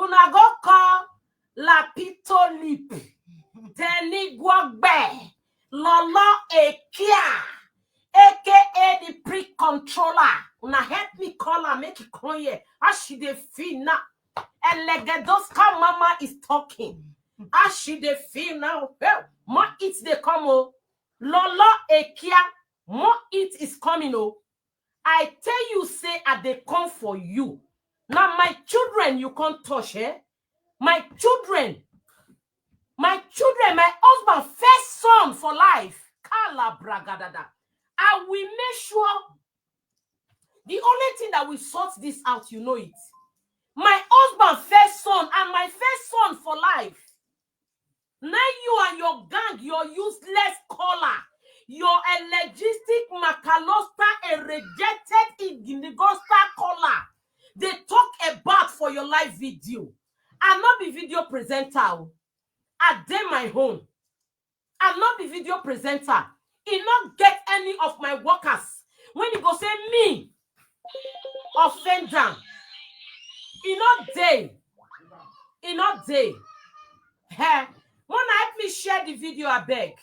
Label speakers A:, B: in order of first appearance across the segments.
A: una go call la pito lip. Teni guagbe. Lolo ekia. AKA the pre-controller. Una help me call her, make it come here. As she dey feel now. Elegedoska mama is talking. As she dey feel now. Well, more it they come oh. Lolo ekia. More it is coming oh. I tell you, say, they come for you. Now, my children, you can't touch, eh? My children, my husband, first son for life. Kala bragadada. I will make sure the only thing that will sort this out, you know it. My husband, first son, and my first son for life. Now you and your gang, your useless caller. Your elegistic macalosta and rejected Ignigosta caller. They talk about for your live video. I'm not the video presenter. I dare my home. I'm not the video presenter. He not get any of my workers. When you go say me, offender. He not day. He not day. Hey, when I help me share the video, I beg.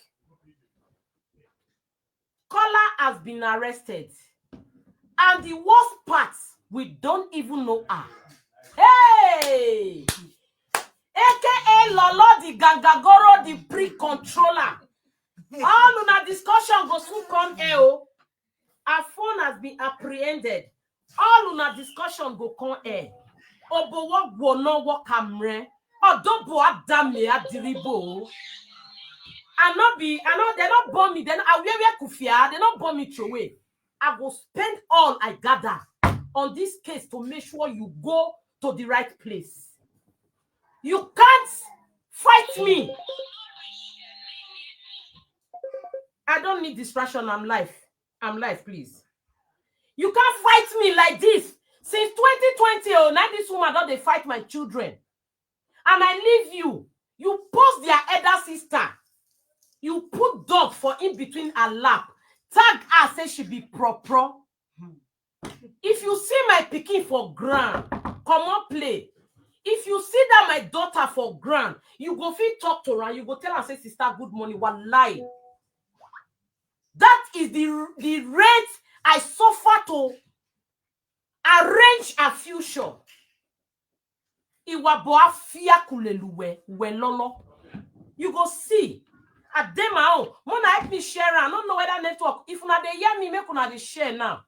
A: Caller has been arrested. And the worst part, we don't even know her. Hey! AKA Lolo the Gangagoro, the pre-controller. All una discussion goes to come here. Our phone has been apprehended. All una discussion go come here. Obo what go no what camera. Odobo adame adiribo. I know they're not bomb me. Then I wear kufia. They not bomb me away. I will spend all I gather on this case to make sure you go to the right place. You can't fight me. I don't need distraction. I'm live. Please. You can't fight me like this. Since 2020, oh, now this woman don't they fight my children. And I leave you. You post their elder sister. You put dog for in between her lap. Tag her, say she be pro. If you see my pikin for ground, come on play. If you see that my daughter for ground, you go fit talk to her. You go tell her, say, sister, good morning. One lie. That is the rate I suffer to arrange a future. Iwa boa fia kuleluwe we lolo. You go see. At them own. Mona help me share. I don't know whether network. If una dey hear me, make una dey share now.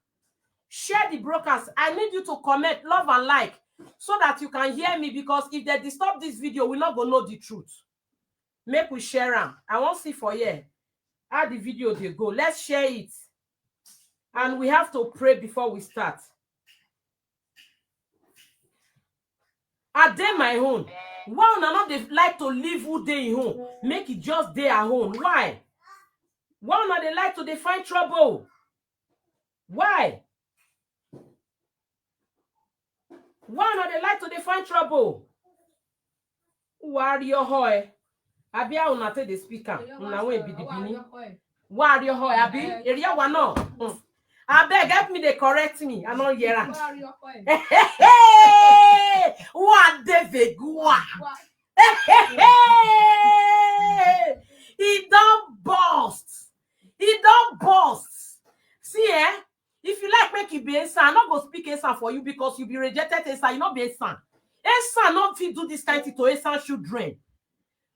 A: Share the broadcast. I need you to comment, love, and like so that you can hear me, because if they disturb this video, we're not gonna know the truth. Make we share them. I won't see for you how the video they go. Let's share it. And we have to pray before we start. At them my own. Why not they like to live who they home? Make it just their home. Why? Why not they like to find trouble? Why? Why not they like to find trouble? Warrior hoy. Abi a una te the speaker. Una we be the bini. Warrior hoy. Abi area one no. I beg, help me, they correct me. I know here. What the vegua? He don't bust. He don't bust. See, if you like make it be a son, I'm not gonna speak a son for you because you be rejected a son. You not be a son. A son not fit do this kind of to a son children.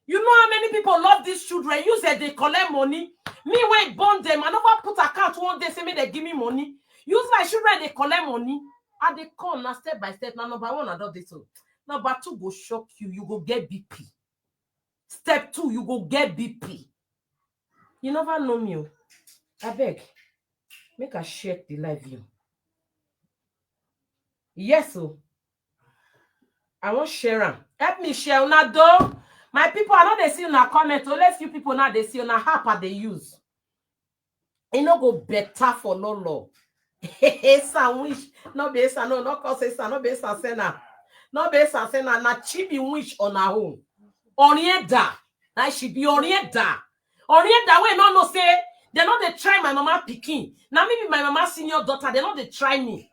A: You know how many people love these children? You said they collect money. Me when born them, I never put account one day say me they give me money. Use my children, they collect money. And they come now step by step. Now number one, I don't this. Number two go shock you. You go get BP. Step two, you go get BP. You never know me. I beg. Make a share the live view. Yes, so I want share them. Help me share una do. My people, I know they see una comment. Only few people now they see una app they use. It no go better for Lolo. Sandwich. No be sa no cause sa no be sa sena. No be sa sena na chibi wish on her own. Orienta. Na she be orienta. Orienta we no say they know they try my mama Pikin. Now maybe my mama senior daughter, they know they try me.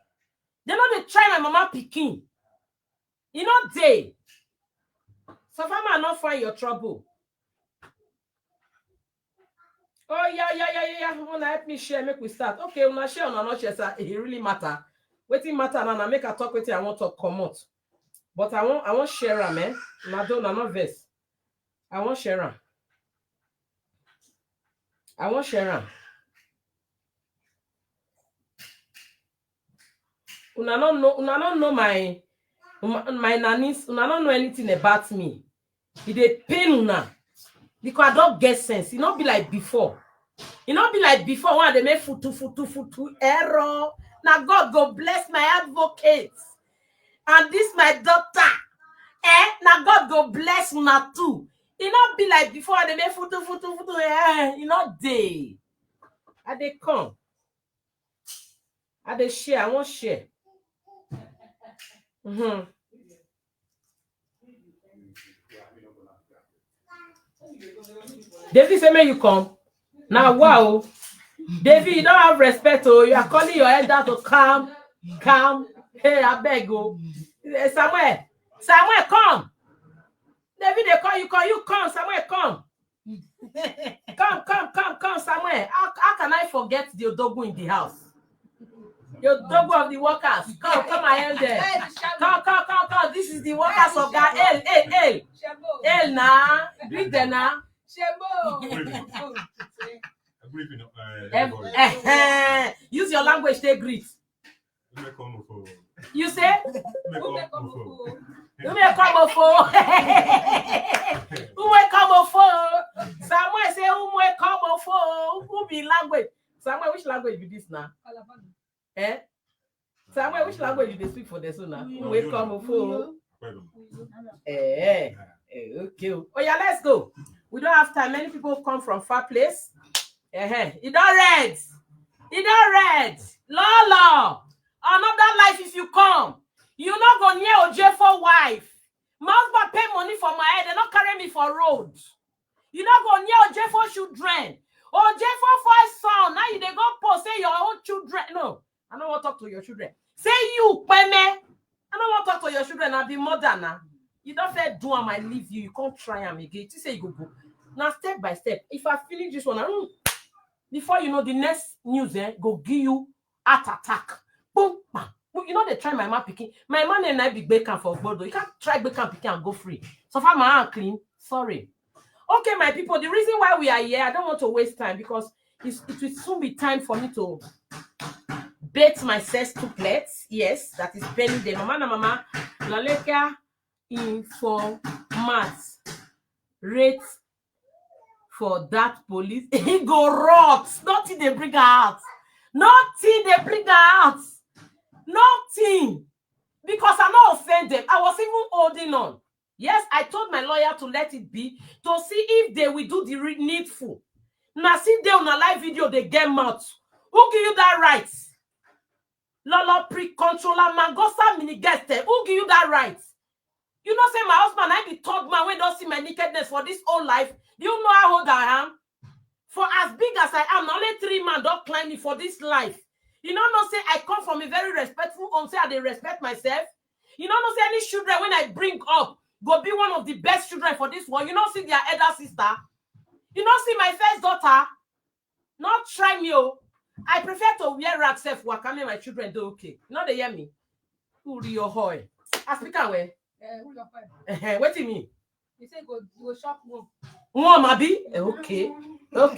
A: They know they try my mama Pikin. You know they. So far, man, not find your trouble. Oh, yeah. Wanna help me share, make we start. Okay, wanna share or not share, sir. It really matter. Waiting matter, and I make a talk with you. I want to come out. But I want share her, man. I not verse. I want share her. I want share her. Una don't know my nannies. Una don't know anything about me. They pain una because I don't get sense. It not be like before. It not be like before when they make futu error. Now God go bless my advocates. And this my daughter. Now God go bless una too. It not be like before they make futu. You not day. And they come. And they share. I want share. David say, may you come. Now, wow. David, you don't have respect. Oh, you are calling your elder to come. Hey, I beg you. Samuel, come. David, they call you come. Samuel, come. Come, Samuel. How can I forget the Odogu in the house? The Odogu of the workers. Come, my elder. Come. This is the workers of God. El, na. Greet them now. Use your language, they greet. You say? Samuel say, who be language? Samuel, which language be this now? Samuel, which language do they speak for this now? Okay. Oh yeah, let's go. We don't have time. Many people come from far place. It don't red. Lolo. Another life if you come. You not go near Ojefo wife. My husband pay money for my head. They not carry me for road. You not go near Ojefo children. Ojefo first son. Now you they go post say your own children. No, I don't want to talk to your children. Say you, Peme. I don't want to talk to your children. I'll be mother now. You don't say do I leave you. You can't try them again. You say you go. Now step by step. If I finish this one, before you know the next news, go give you heart attack. Boom, bam. You know they try my man Pikin. My man and I be bacon for Bodo. You can't try bacon Pikin and go free. So far my hand clean. Sorry. Okay, my people. The reason why we are here, I don't want to waste time because it will soon be time for me to bait my sextuplets. Yes, that is penny the mama. Laleka informat rate for that police. He go rot. Nothing they bring her out. Nothing. Because I'm not offended. I was even holding on. Yes, I told my lawyer to let it be to see if they will do the needful. Now see they on a live video, they get mouth. Who give you that right? Lolo pre-controller Mangosa mini guest. Who give you that right? You know, say my husband, I be third man when don't see my nakedness for this whole life. Do you know how old I am? For as big as I am, only 3 men don't climb me for this life. You know, say I come from a very respectful home, say I respect myself. You know, say any children when I bring up, go be one of the best children for this one. You know, see their elder sister. You know, see my first daughter. Not try me, oh. I prefer to wear rag self wakame my children do okay. You know they hear me. Who do your hoy? I speak away. What do you mean?
B: You say go shop one.
A: Abi? Okay. Trouble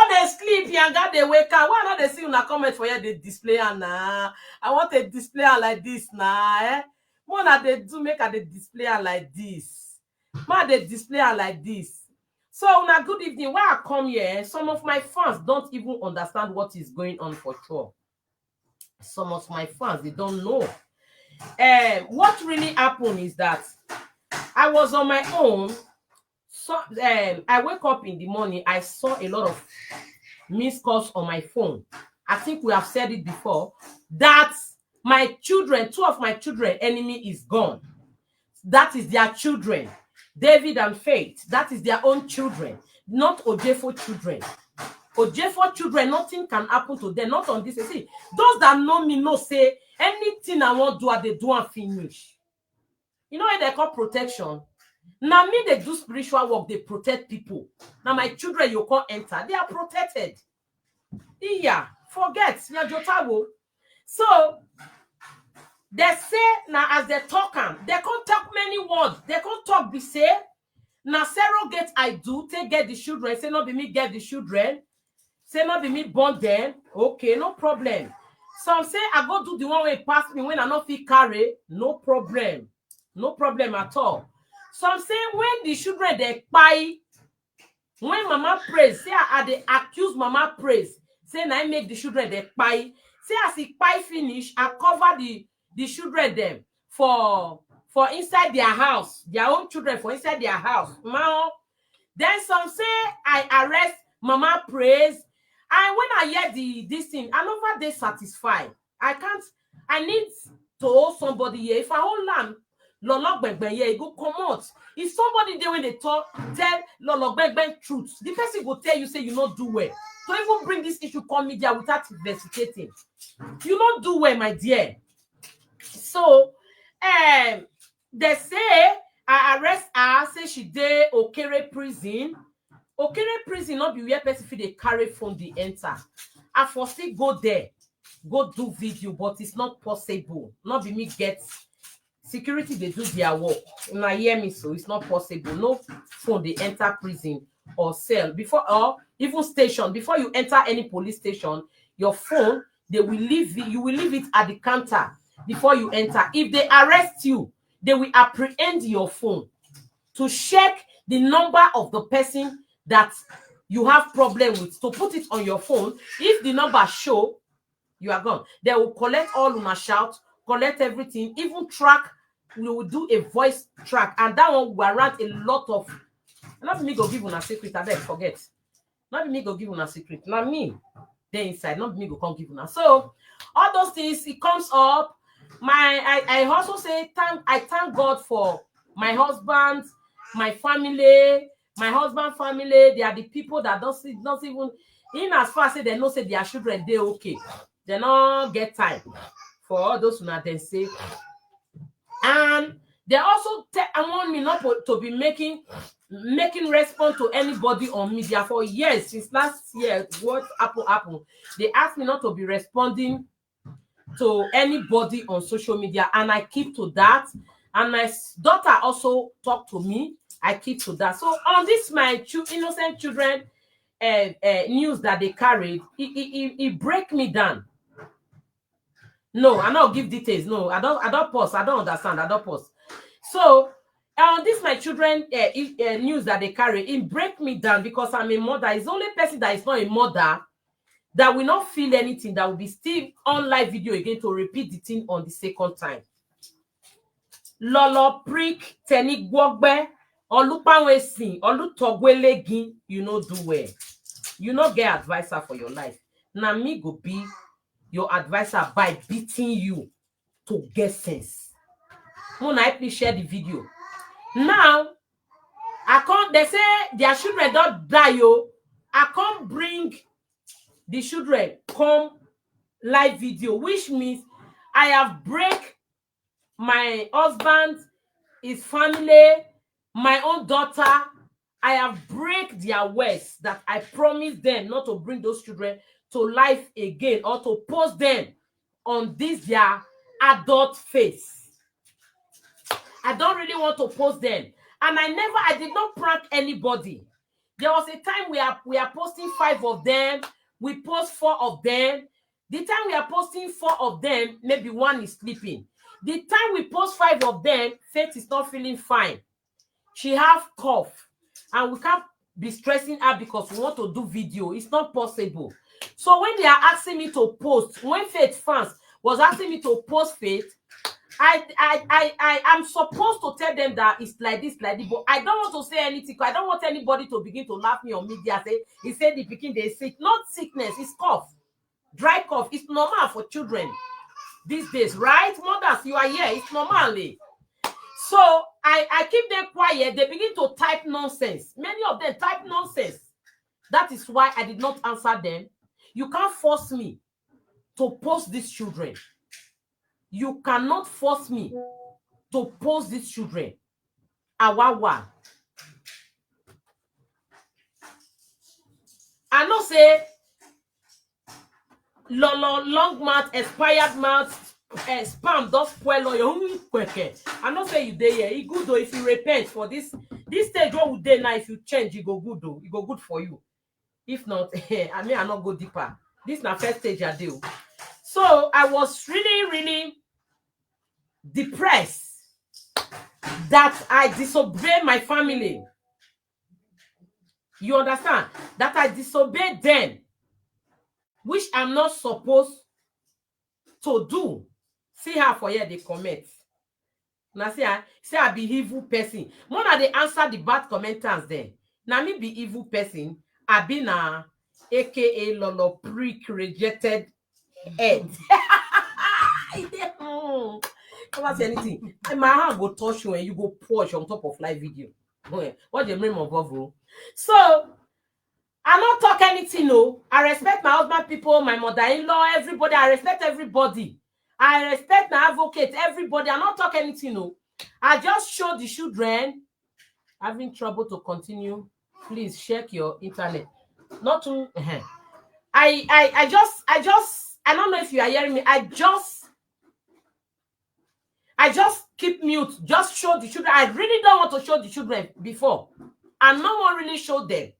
A: they sleep and got they wake up. Why not they see una comment for you they display and I want a display like this now. One that they do make a display like this. Man they display like this. So una good evening. Why I come here? Some of my fans don't even understand what is going on for sure. Some of my fans they don't know. What really happened is that I was on my own. So I wake up in the morning. I saw a lot of missed calls on my phone. I think we have said it before that my children, 2 of my children, enemy is gone. That is their children, David and Faith. That is their own children, not Ojefo children. Ojefo children, nothing can happen to them. Not on this. See, those that know me know say anything I want to do, they do and finish. You know what they call protection? Now me, they do spiritual work, they protect people. Now my children, you can't enter. They are protected. Yeah, forget. So they say now as they talk, they can't talk many words. They can't talk be say. Now surrogate I do take get the children. Say not be me get the children. Say not be me born them. Okay, no problem. Some say I go do the one way pass me when I not feel carry. No problem. No problem at all. Some say when the children they kpai, when mama prays, say I they accuse mama prays. Say now I make the children they kpai. Say as he kpai finish, I cover the children them for inside their house, their own children for inside their house. Now, then some say I arrest mama praise. And when I hear this thing, I never they satisfy. I need to hold somebody here. If I hold land, Lolo Gbegbe here, it go come out. If somebody there when they talk, tell Lolo Gbegbe truth, the person will tell you, say you not do well. So even bring this issue come media without investigating. You not do well, my dear. So, they say I arrest her, say she dey Okere prison. Okere prison not be where person fit dey carry phone dey enter. I for still go there, go do video, but it's not possible. Not be me get security, they do their work. Una hear me, so it's not possible. No phone they enter prison or cell before, or even station. Before you enter any police station, your phone, they will leave it, you will leave it at the counter before you enter. If they arrest you, they will apprehend your phone to check the number of the person that you have problem with, to put it on your phone. If the number show, you are gone. They will collect all una shout, collect everything, even track. We will do a voice track, and that one will warrant a lot of. Not me go give una secret, I beg forget. Not me go give una secret. Not me. They inside. Not me go come give una. So all those things, it comes up. I also say I thank God for my husband, my family, my husband family. They are the people that don't even, in as far as say they know say their children they okay. They not get time for all those who not then say. And they also want me not to be making response to anybody on media for years. Since last year, what happened? They asked me not to be responding to anybody on social media, and I keep to that. And my daughter also talked to me. I keep to that. So on this, my innocent children news that they carried, it break me down. No, I don't give details. No, I don't pause. I don't understand. I don't pause. So on this, my children news that they carry, it break me down because I'm a mother. It's the only person that is not a mother that will not feel anything, that will be still on live video again to repeat the thing on the second time. Lolo prick teni gwogbe olupanwe sin olutogwelegin, you know do well. You not get advisor for your life. Now me go be your advisor by beating you to get sense. Mona, I please share the video. Now, I can't, they say their children don't die, yo. I can't bring the children come live video, which means I have break my husband, his family, my own daughter. I have break their words that I promised them not to bring those children to life again or to post them on this their adult face. I don't really want to post them. And I did not prank anybody. There was a time we are posting 5 of them. We post 4 of them. The time we are posting 4 of them, maybe 1 is sleeping. The time we post 5 of them, Faith is not feeling fine. She have cough. And we can't be stressing her because we want to do video. It's not possible. So when they are asking me to post, when Faith fans was asking me to post Faith, I'm supposed to tell them that it's like this, but I don't want to say anything. I don't want anybody to begin to laugh me on media. Say he said the Pikin they sick. Not sickness, it's cough, dry cough. It's normal for children these days, right? Mothers, you are here. It's normally. So I keep them quiet. They begin to type nonsense. Many of them type nonsense. That is why I did not answer them. You can't force me to post these children. You cannot force me to post these children. Awawa. I know say Lolo long mouth, expired mouth, spam don't spoil all your own quick. I know say you dey here. It good though if you repent for this stage. What would they now if you change? It go good though. It go good for you. If not, I mean I not go deeper. This na first stage I do. So I was really depressed that I disobeyed my family. You understand? That I disobeyed them, which I'm not supposed to do. See how for here they comment. Now say I be evil person. More than they answer the bad commenters then. Now me be evil person. I be na aka Lolo prick rejected head. Never say anything. My hand go touch you and you go push on top of live video. What the name of Bovo? So I not talk anything, no. I respect my husband, people, my mother-in-law, everybody. I respect everybody. I respect my advocate, everybody. I not talk anything, no. I just show the children having trouble to continue. Please check your internet. Not to. I don't know if you are hearing me. I just keep mute. Just show the children. I really don't want to show the children before, and no one really showed them.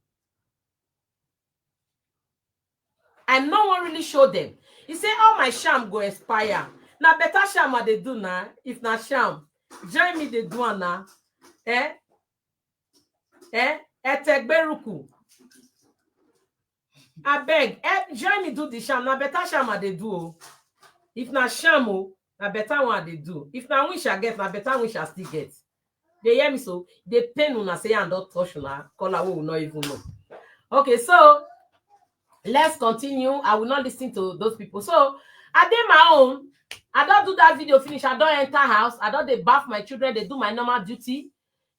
A: And no one really showed them. He say, "Oh, my sham go expire. Now better sham what they do now. If not sham, join me they do now. Etegberuku. I beg, join me do the sham. Now better sham what they do. If not sham, now better one they do. If not wish I get, now better wish I still get. They hear me so. They pain when I say and don't touch now. Call I will not even know. Okay, so let's continue. I will not listen to those people. So I did my own. I don't do that video finish. I don't enter house. I don't they bath my children. They do my normal duty.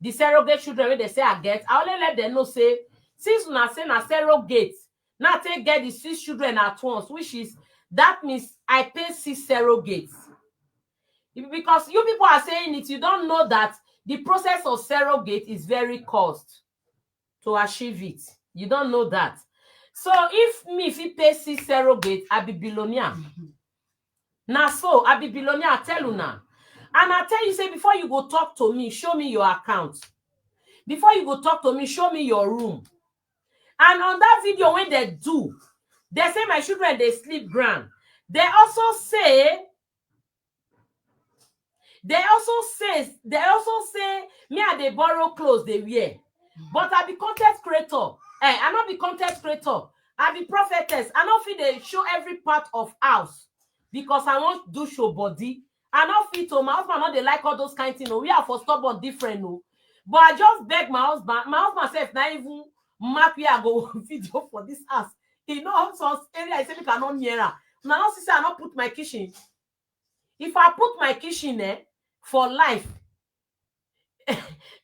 A: The surrogate children when they say I get, I only let them know say since when I say na surrogate, now take get the 6 children at once, which is that means I pay 6 surrogates. Because you people are saying it, you don't know that the process of surrogate is very cost to achieve it. You don't know that. So if he pay 6 surrogate, I be billionaire. Now so I be billionaire, I tell you now. And I tell you, say before you go talk to me, show me your account. Before you go talk to me, show me your room. And on that video, when they do, they say my children they sleep ground. They also say me and they borrow clothes they wear. But I be content creator. I not be content creator. I be prophetess. I not feel they show every part of house because I want do show body. I not fit to my husband. Not they like all those kind of things. We are for stubborn different. No. But I just beg my husband. My husband said not even mark where I go video for this house. He know some area. I say we cannot near her. Now sister, I not put my kitchen. If I put my kitchen there for life,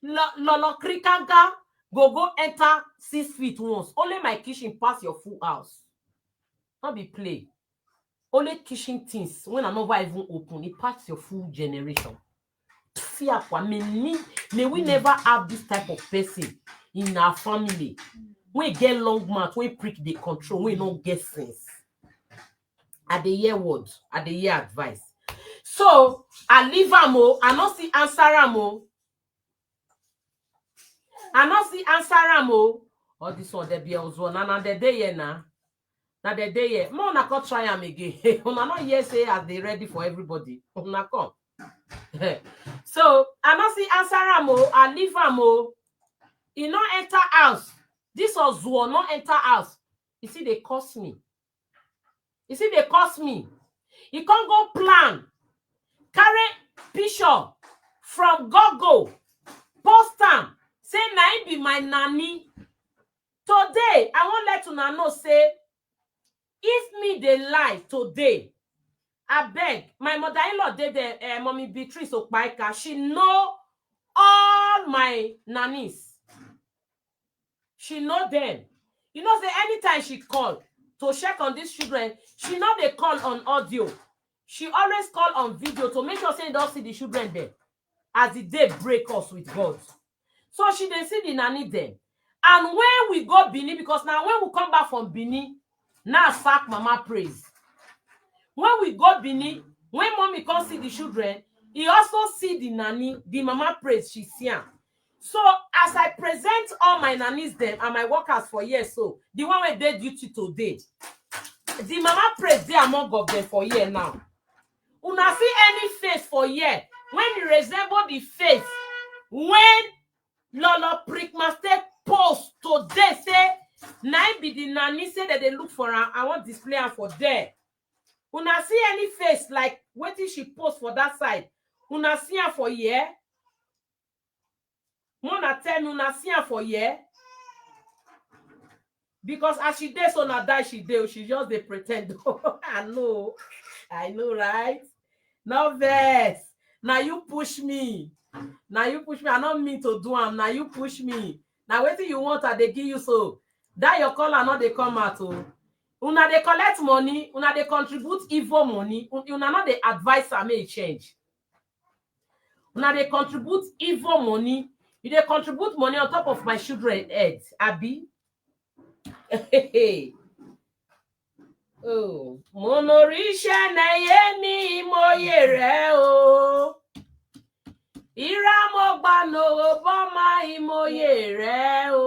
A: Lolo Krikanga go enter 6 feet once. Only my kitchen pass your full house. Not be play. Only kitchen things when I never even open, it pass your full generation. Fear for me. May we never have this type of person in our family. We get long mouth, we prick the control, we don't get sense. At the year word, at the year advice. So I leave am. I not see answer am. I not see answer am. All this one they be also na the day here na. Na the day here. More na come try am again. Una not here say as they ready for everybody. Una come. So I not see answer am. I leave am. He not enter house. This was one not enter house. You see they cost me. You see they cost me. He can't go plan. Carry picture from Google. Post am. Say na it be my nanny. Today, I won't let una know say if me they lie today, I beg my mother-in-law did the mommy Beatrice Kpai. She know all my nannies. She know them. You know, say anytime she call to check on these children, she know they call on audio. She always call on video to make sure say they don't see the children there. as the day break us with God. So she dey see the nanny them. And when we go Benin, because now when we come back from Benin, now sack Mama Praise. When we go Benin, when mommy come see the children, he also see the nanny, the Mama Praise she see am. So as I present all my nannies them and my workers for years, so the one wey dey duty today, the Mama Praise dey among of them for year now. Una see any face for year when it resemble the face when Lolo Prickmaster post today say na be the nanny say that they look for her. I want display her for there. Una see any face like wetin she post for that side? Una see her for year? Mona tell me una see her for year? Because as she dey so na die she dey, she just dey pretend. I know, right? No vex. Now you push me. Now you push me. I don't mean to do am. Now you push me. Now wetin you want, I dey give you so. That your color not they come out. Oh. Una they collect money. Una they contribute evil money. Una not they advise her may change. Una they contribute evil money. You they contribute money on top of my children heads. Abi. Oh, monorisha na yemi moyere o. Iramo gbano boma imoyere o.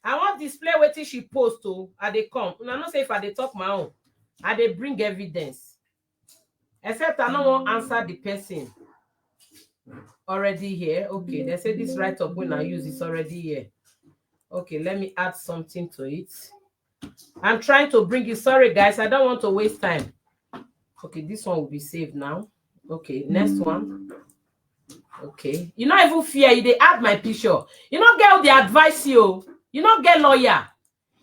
A: I want display wetin she post o. I dey come. Una no say if I dey talk my own, I dey bring evidence. Except I no wan answer the person already here. Okay, they say this write-up when I use is already here. Okay, let me add something to it. I'm trying to bring it. Sorry, guys, I don't want to waste time. Okay, this one will be saved now. Okay, next one. Okay, you not even fear. You they add my picture. You not get the advice you. You not get lawyer.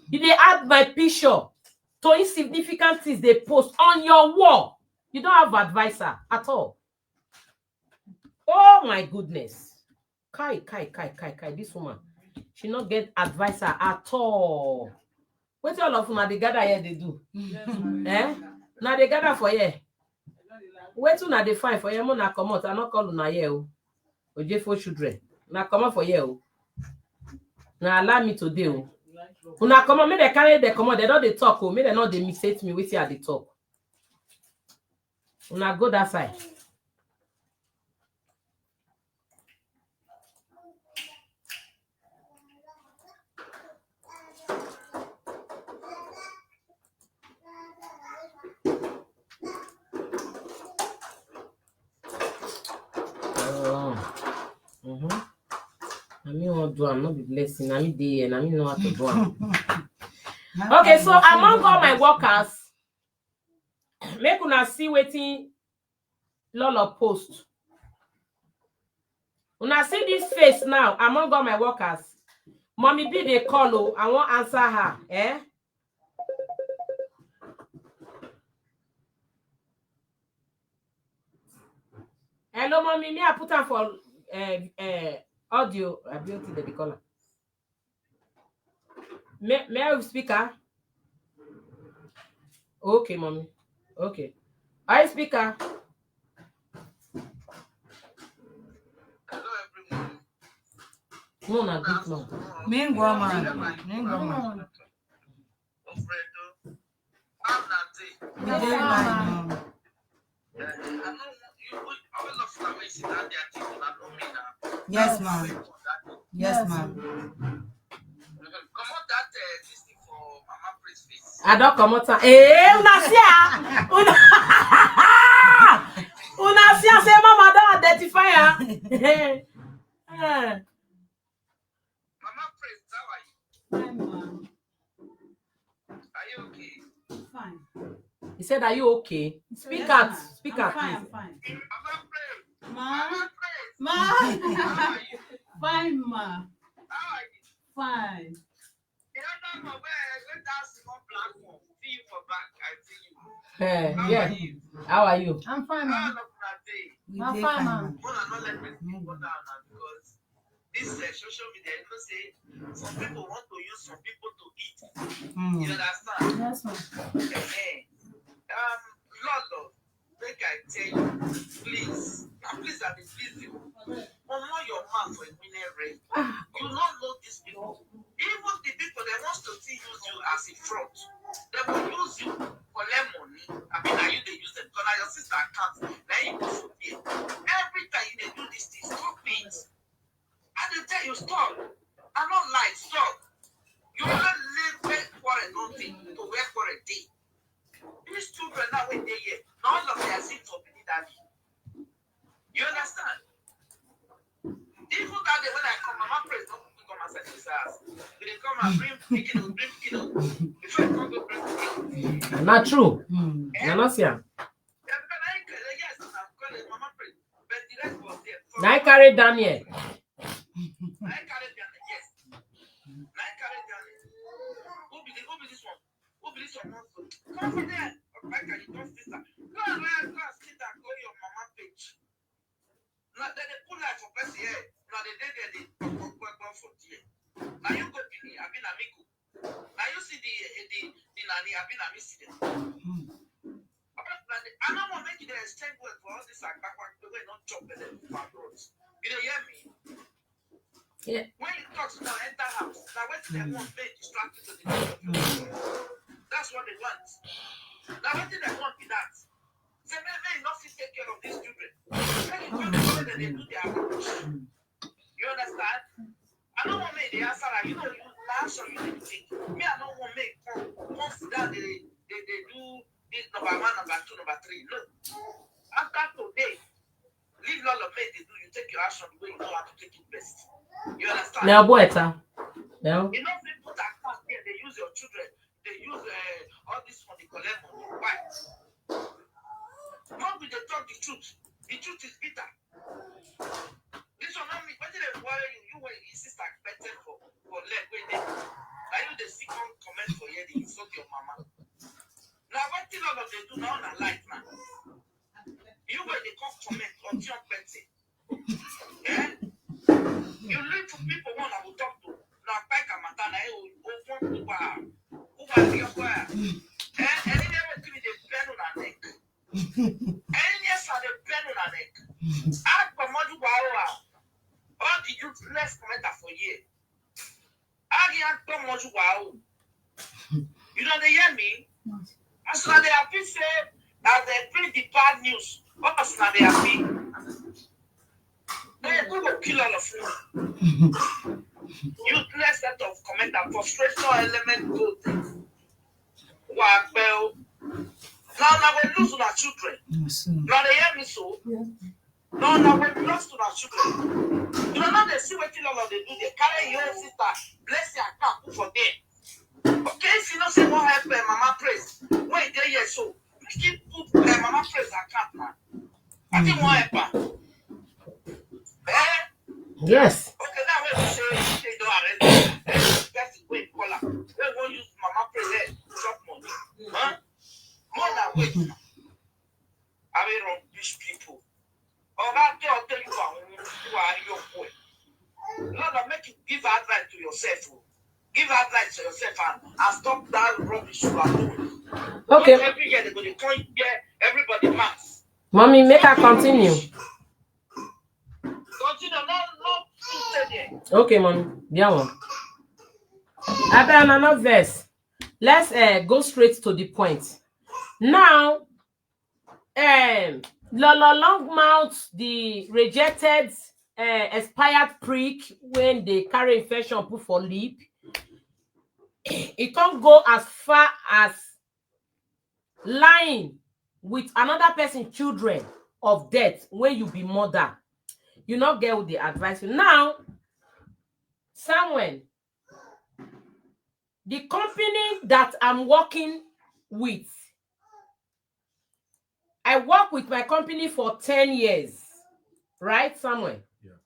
A: You they add my picture to insignificant things they post on your wall. You don't have advisor at all. Oh my goodness. Kai. This woman. She not get advisor at all. What all of them they gather here they do? Eh? Now they gather for here. Wait till now they find for here. Na come out. I not call una here. Oje for children. Na come out for here. Now allow me to do. Una come on, me they carry they come out. They don't they talk. Me they not they mistake me. Wait till they talk. Una go that side. I mean, what do I'm not be blessing. I mean, day and I mean, know how to do. Okay, so among all my workers, make una see waiting Lolo post. Una see this face now among all my workers. Mommy B they call. I won't answer her. Eh? Hello, mommy. Me I put her for audio. I built the caller. May I speaker? Okay, mommy. Okay. I speaker.
C: Hello, everyone.
A: No, not good, no.
D: Yes, ma'am. Yes, ma'am.
C: Come on, that this thing for Mama Praise face.
A: I don't come out. Una sia. Una sia say mama don't identify her.
C: Mama Praise, how are you?
B: Fine, ma'am.
C: Are you okay?
B: Fine.
A: He said, "Are you okay? Speak
B: Yes,
A: out.
B: ma'am.
A: Speak
B: I'm
A: out,
B: fine,
A: please."
B: I'm fine.
C: Mama Praise.
B: Ma.
C: Mama Praise.
B: Ma.
C: How are you?
B: Fine, ma.
C: How are you?
B: Fine.
C: The other one where let us small platform. See you for back. I see you.
A: Yeah.
C: How are you?
A: How are you?
B: I'm fine,
C: How
B: ma.
C: long that day?
B: I'm fine, ma.
C: Wanna not let me go down now because this social media, you know, say some people want to use some people to eat. You understand?
B: Yes, ma.
C: Lolo, make I tell you, please. Now, please, I please you. Honor your man for a minute, Ray. You not know these people. Even the people that wants to see use you as a fraud, they will use you for their money. I mean, now you they use them because now your sister account, now you go for there. Every time you they do this thing, stop it. I didn't tell you stop. I'm not like stop. You will not live wait for a nothing to work for a day. These children now when they here, none of their sins for beneath that. You understand? Even that day when I come, Mama praise don't come and set his ass. They come and bring Pikin, before I come go bring Pikin.
A: Not true. You're not here.
C: Yes, I'm calling Mama praise. But the rest was there.
A: Now I carry Daniel.
C: I carried Daniel, yes. I carried Daniel. Who be this one? Who be this one? Come for there. I can you don't sister. Go and sit and go your mama page. Now they pull life for person here. Now they go for dear. Now you go to me, I've been amigo. Now you see the nanny, I've been amigo. I don't want to make it an extend word for all this like backward the way not chop the roads. You don't hear me?
A: Yeah.
C: When you talk to now enter house, now what they want make distracted to the that's what they want. Now what did they want with that? Say may not take care of these children. That they do their rubbish. You understand? I don't want to make the answer like you know you last or you need to think. Me, I don't want to make once that they do this number 1, number 2, number 3. No. After today, leave Lolo make they do, you take your action the way you know how to take it best. You understand?
A: Now, boy, no.
C: You know people that come here, they use your children, they use all this for the collect money. Why? Not with they talk the truth. The truth is bitter. This one not me. When they worry you when your sister better for leg when they now you the second comment for here, they insult your mama. Now what thing all of they do now on a light now? You when they come comment on your better. Yeah? You look for people one I will talk to. Now back a matana who are your choir. And any never give me the pen on our neck. And yes, I the pen on our neck. Ask for Modu Bawa. All the useless commenter for year. I ask for Modu Bawa. You know they hear me? As now they have been said that they bring the bad news. But as now they have been. They will kill all of you. Useless set of commenter frustration element good. Well, now we lose to our children. Now they hear me so. Now we lost to our children. You know now they see what all of they do. They carry your sister, bless your account for them. Okay, if you know say what help mama praise. Wait there yes so. Keep put mama praise account now. I think what help.
A: Yes.
C: Okay, now when you say they don't arrest that's the way call up. They won't use mama praise drop money. Huh? More than wait. I mean rubbish people. Or that tell you who are your boy. Lord, make it give advice to yourself. Give advice to yourself and stop that rubbish you are doing.
A: Okay.
C: Not every year they're going to come here, everybody marks.
A: Mommy, make her continue.
C: Continue, no, stay there.
A: Okay, mommy. Yeah, one. After another verse, let's go straight to the point. Now, Lolo Longmouth, the rejected expired prick when they carry infection put for lip, it can't go as far as lying with another person's children of death when you be mother. You not get with the advice. Now, Samuel, the company that I'm working with, I work with my company for 10 years. Right, Samuel?
E: Yeah.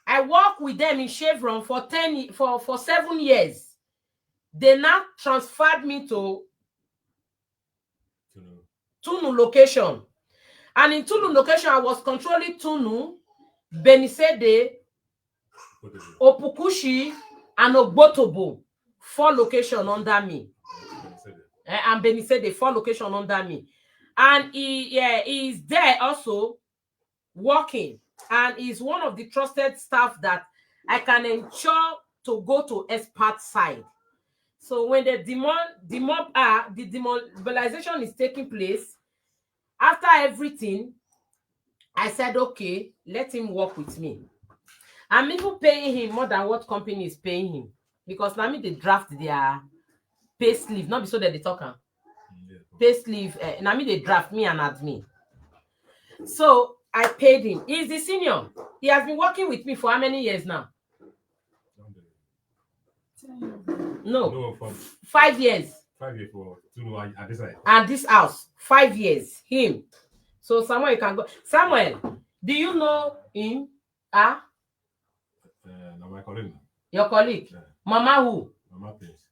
A: I work with them in Chevron for 7 years. They now transferred me to Tunu location. And in Tunu location, I was controlling Tunu, Benisede, Opukushi, and Ogbotobo. 4 locations under me. And Benisede, 4 locations under me. and he's there also working, and he's one of the trusted staff that I can ensure to go to expert side. So when the demobilization is taking place, after everything, I said, okay, let him work with me. I'm even paying him more than what company is paying him, because now me they draft their pay sleeve, not be so that they talk pay sleeve. Now me they draft me and admin. So I paid him. He's the senior. He has been working with me for how many years now? No, for 5 years.
E: 5 years for at this side.
A: And this house, 5 years. Him. So Samuel, you can go. Samuel, do you know him?
E: No, my colleague.
A: Your colleague? Yeah. Mama who?
E: Mama Praise.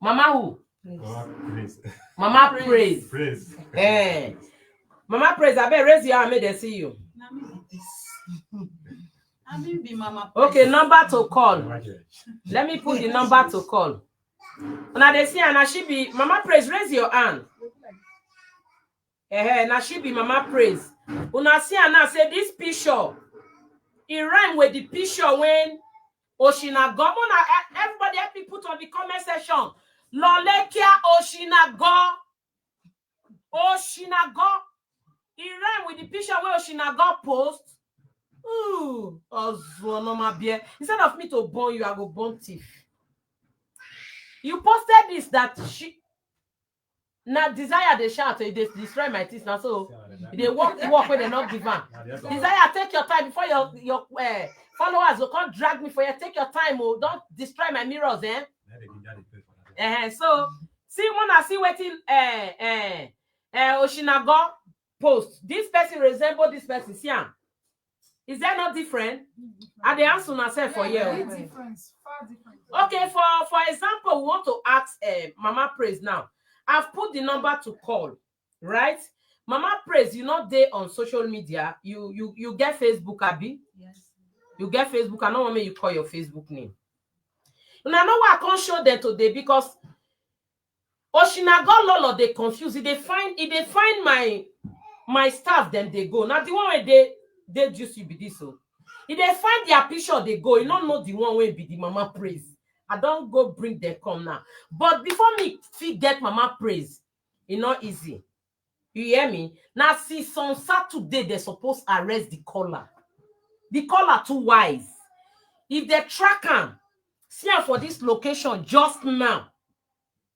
A: Mama who?
E: Mama Praise.
A: Mama Praise.
E: Praise.
A: Mama Praise, I bet raise your hand, may they see you.
B: Be Mama.
A: Okay, number to call. Let me put the number to call. Now they see, and she be Mama Praise, raise your hand. Now she be Mama Praise. Una see and now say this picture. It rhyme with the picture when Oshinago. Everybody help me put on the comment section. Lolekia Oshinago. Oshinago. It rhyme with the picture where Oshinago post. Ooh, instead of me to burn you, I go burn thief. You posted this that she now desire the shout they destroy my teeth now, so they walk when they not give up. Desire, take your time before your followers will come drag me for you. Take your time, oh, don't destroy my mirrors, So see when I see waiting Oshinago post. This person resemble this person. See him. Is that not different? Are they answer myself for you?
D: Difference, far different.
A: Okay, for example, we want to ask Mama Praise now. I've put the number to call, right? Mama Praise, you not there on social media. You get Facebook, Abby?
D: Yes.
A: You get Facebook. I don't want me you call your Facebook name. And I know why I can't show them today because Oshinago Lolo they confuse. If they find my staff, then they go. Now the one where they just you be this so. If they find their picture, they go. You don't know the one where be the Mama Praise. I don't go bring them come now. But before me get Mama Praise, it's not easy. You hear me? Now see some Saturday they supposed arrest the caller. The caller too wise. If they track him, see him for this location just now.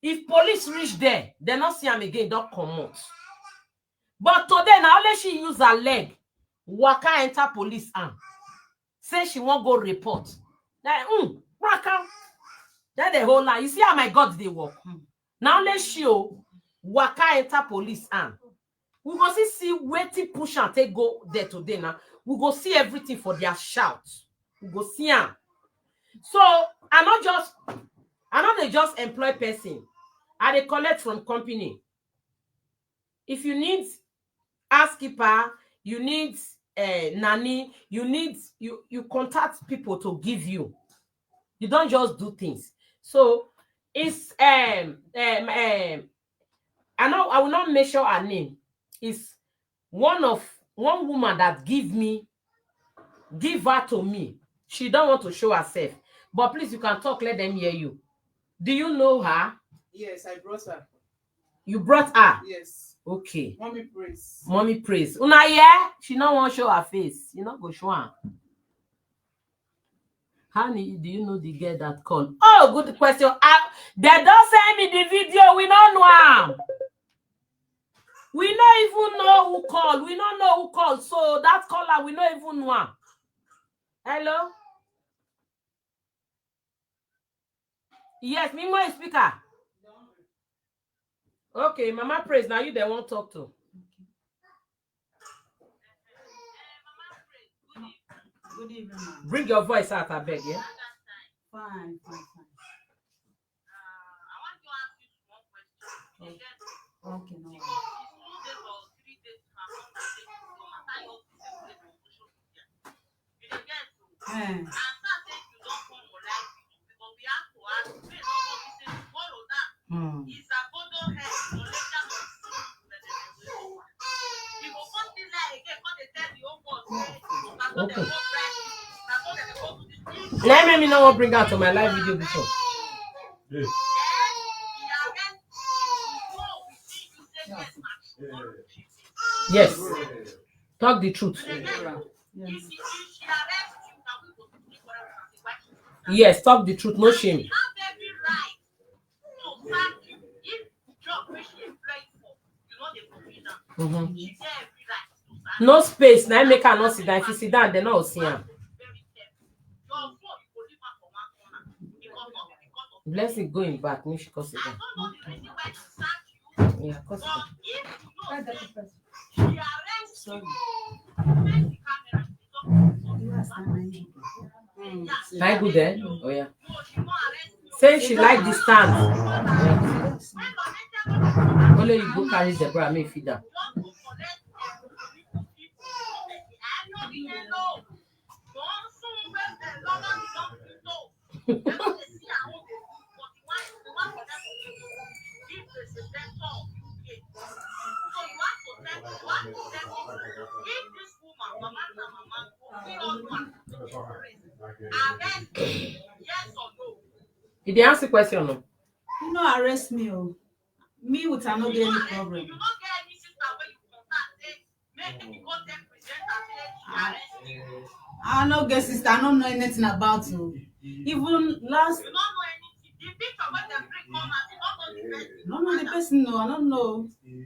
A: If police reach there, they not see him again, don't come out. But today, now only she use her leg, waka enter police arm. Say she won't go report. Like, waka. Then the whole line. You see how my God they work. Now only she waka enter police arm. We go see waiting push and take go there today now. We go see everything for their shout. We go see them. So I not they just employ person. I they collect from company. If you need housekeeper, you need nanny, you contact people to give you. You don't just do things. So it's I will not mention her name. It's one woman that give her to me. She don't want to show herself. But please, you can talk, let them hear you. Do you know her?
F: Yes, I brought her.
A: You brought her?
F: Yes.
A: Okay.
F: Mommy Praise.
A: Mommy Praise. Una yeah? She don't want to show her face. You not go show her. Honey, do you know the girl that called? Oh, good question. They don't send me the video. We don't know her. We don't even know who called. We don't know who called. So that caller, we don't even know her. Hello? Yes, me more speaker. Okay, Mama Praise. Now you they won't talk to.
B: Good evening, ma'am.
A: Bring your voice out, I beg, yeah?
B: Fine.
C: I want to ask you one question.
B: Okay, no.
C: Because it's 2 days or 3 days to have conversation. No matter your business on social media. You don't get to. And start saying you don't come or like you because we have to ask you. Wait, no, but we say tomorrow now. Is a photo head or later on.
A: Okay. Let me know what bring out to my live video before.
E: Yeah.
A: Yes. Talk the truth.
B: Yes.
A: Yes, talk the truth. No shame. Mhm. No space. Now make her not sit down. If you sit down, then not see him. Blessing going back. Me she cause it down. Yeah, cause it down.
B: Sorry.
A: Can I go there? Oh yeah. Say she like the stand. Yeah. Only you go carry the bra, me feed her. Did they answer the question? No?
B: You know, arrest me, oh. Me with I no get any problem. I no get sister, I don't know anything about you. Even last no know the person, no, I don't know.
C: You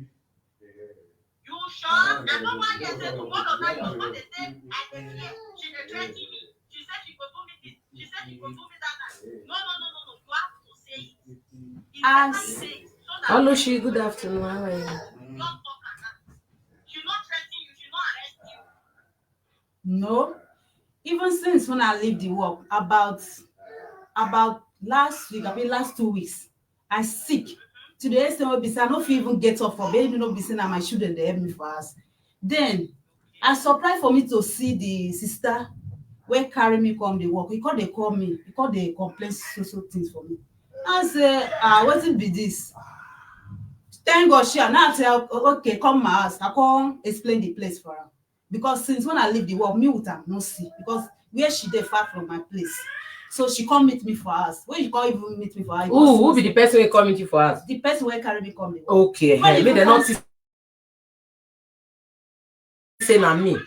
C: sure? I know why you said tomorrow night you're going to say I can hear. She threatened me. She said she could do me this. She said she could do me that. No. You have to say it.
B: As
A: Hello, she. Good afternoon. How are you?
C: Don't talk like that. She not threaten you. She not arrest you.
B: no, even since when I leave the work, about last week, I mean last 2 weeks, I sick. To the extent where I no fit even get up for bed, no be saying that my children they help me for us. Then I surprised for me to see the sister where carry me come the work. Because they call me, because they complain so things for me. I say, wetin be this? Thank God she now tell okay, come my house. I come explain the place for her. Because since when I leave the work, me with her no see. Because where she dey far from my place. So she come meet me for us. When you can't even meet me for us.
A: Who be the person who coming to for us?
B: The person where carry me come the work.
A: Okay,
B: When
A: hey,
B: you
A: may they
B: come-
A: not say na me.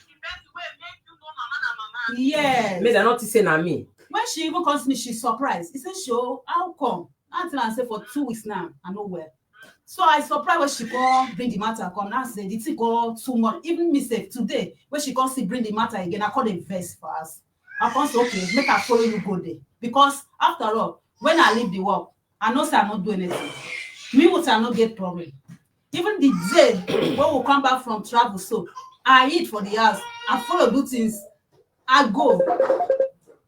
B: Yes.
A: May they not say na me.
B: When she even calls me, she's surprised. He said, "Sure, how come?" Until I say for 2 weeks now, I know where. So I surprised when she call bring the matter come. Now say the thing go too much. Even me say today when she come see bring the matter again, I call the verse for us. I come say okay, make her follow you go there because after all, when I leave the work, I know say I not do anything. Me with I not get problem. Even the day when we come back from travel, so I eat for the house. I follow do things. I go.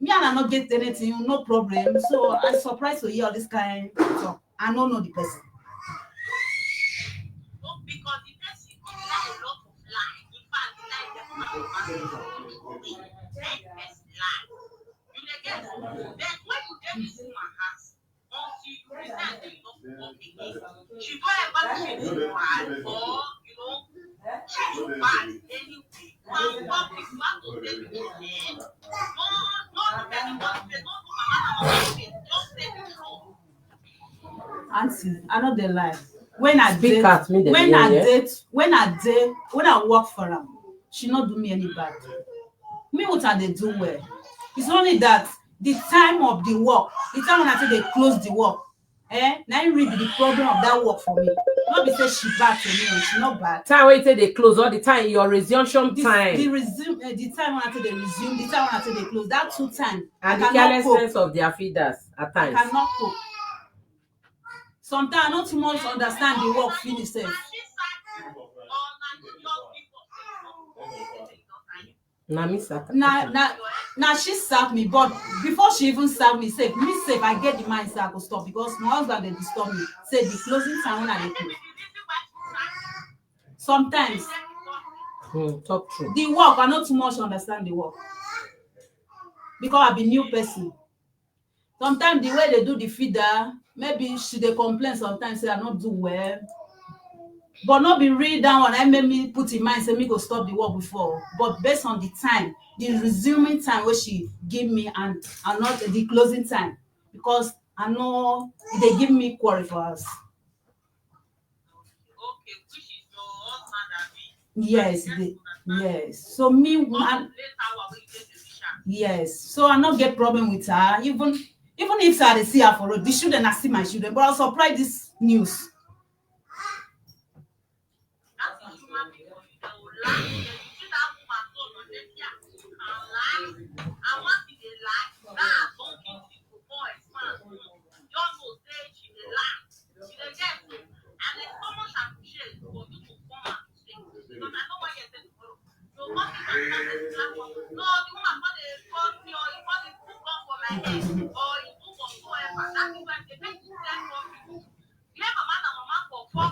B: Me and I not get anything, no problem. So I surprised to hear all this kind of talk. I don't know the person.
C: No, because the person lie a lot of lie. In fact, the lie dem come out lie. You dey get. Then when you get this woman house, until you resign, then you don't work again. She don't ever treat you bad or treat you bad anyway. One public, you have to stay with your head. No, depending on the no mama face. Just say the truth.
B: Auntie, I know the lie. When I
A: Speak
B: date,
A: at me, they
B: when
A: hear,
B: I
A: yeah?
B: date, when I work for her, she not do me any bad. Me what I they do well. It's only that the time of the work, the time when I say they close the work, now you read the problem of that work for me. Not be say she bad to me, she not bad.
A: Time when you say they close all the time, your resumption time.
B: The time when I say they resume, the time when I say they close, that 2 times.
A: And the
B: I cannot cope.
A: carelessness of their feeders at
B: I
A: times.
B: cannot cope. Sometimes I not too much understand the work finish sef.
A: Na me sack.
B: Now she sack me, but before she even sack me, say me safe, I get the mind say I go stop because my husband they disturb me. Say the closing time when I dey close. Sometimes
A: Talk true.
B: the work I not too much understand the work because I be new person. Sometimes the way they do the feeder, maybe she dey complain sometimes say I not do well. But not be read down what I made me put in mind say me go stop the work before. But based on the time, the resuming time where she give me and not the closing time, because I know they give me quarry for us.
C: Okay, which is your husband and me.
B: Yes, yes. So me and yes. So I not get problem with her. Even if I dey see her for road, the children I see my children. But I was surprised this news.
C: That is human being for you. They will lie. Then you see that woman so on the here and lie. And once they lie, that don't give you for expand. Just to say she dey lie. She dey get so. And then so much appreciate for you to come and say. Because I know what you're saying tomorrow. You want me to stand the platform. No, the woman got a call me or you got a book on for my head. Or you book on whoever. That is why they make you send for people. You have a man and mama for 4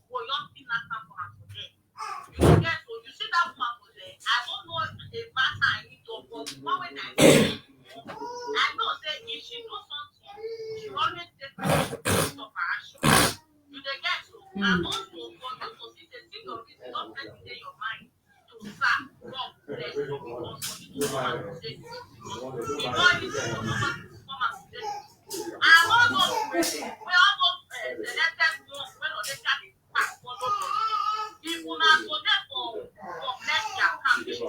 C: for your thing that come for her today. You get so you see that woman for there. I don't know the matter I need to but one way I know say if she do something, she always take of her action. You get so and also for you to see the thing of it, don't let it in your mind to serve God bless you because for you to come and say because you know it is for somebody to come and say and all those we all those selected ones when they can pass for nobody. If una go there for next year camp, she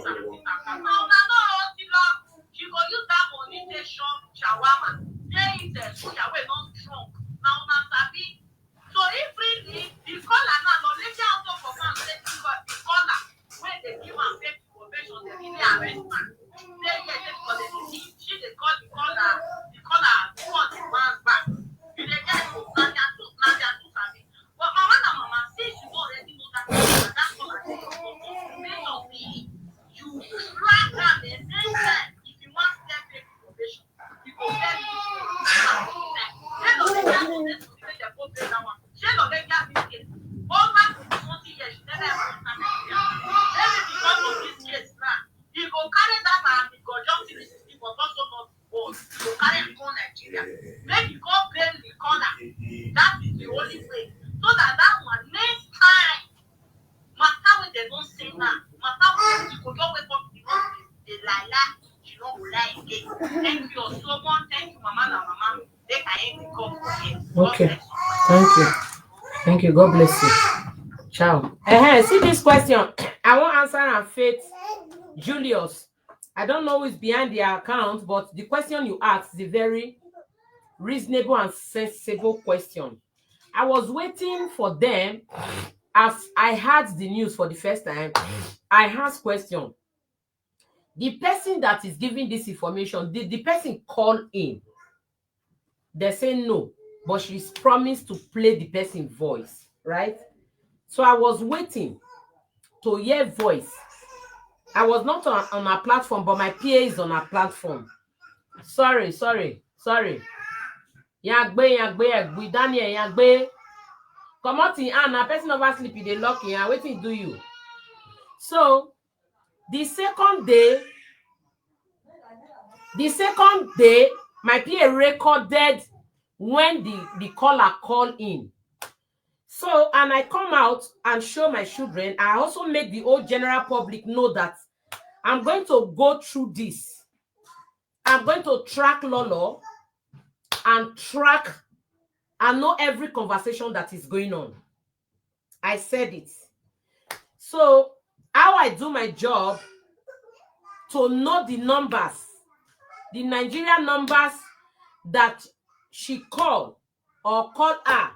C: go use that money take shop shawarma. They eat suya wey not strong. Now una sabi. So if really the caller now no let you also for man say the caller when they give am fake information they really arrest man. They get it for the she they call the caller call the man's back. You dey get so now they are too sabi. But mama since you already know that caller dey your phone you track am the same time if you want get fake information you go get it. Hello, they can't do this to make the post that one. Hello, they can't do this. Over 20 years, she never ever understand Nigeria. Maybe because of this case now, he go carry that and he go jump to the system, but also not board. He go carry and go Nigeria. Maybe go blame the corner. That is the only way. So that one next time, matter when they don't say now, matter when you go just wake up the road, they lie. You don't go lie again. Thank you so much. Thank you, mama and mama.
A: Okay. Thank you. God bless you. Ciao. See this question. I won't answer on Faith Julius. I don't know who's behind the account, but the question you asked is a very reasonable and sensible question. I was waiting for them as I heard the news for the first time. I asked question. The person that is giving this information, did the person call in? They say no, but she's promised to play the person's voice, right? So I was waiting to hear voice. I was not on a platform, but my PA is on a platform. Sorry. Yagbe, Daniel, Yagbe. Come out in and a person over sleepy, they lock in. Waiting do you. So the second day, my PA recorded when the caller called in. So, and I come out and show my children. I also make the whole general public know that I'm going to go through this. I'm going to track Lolo and know every conversation that is going on. I said it. So, how I do my job to know the numbers, the Nigerian numbers that she called or called her.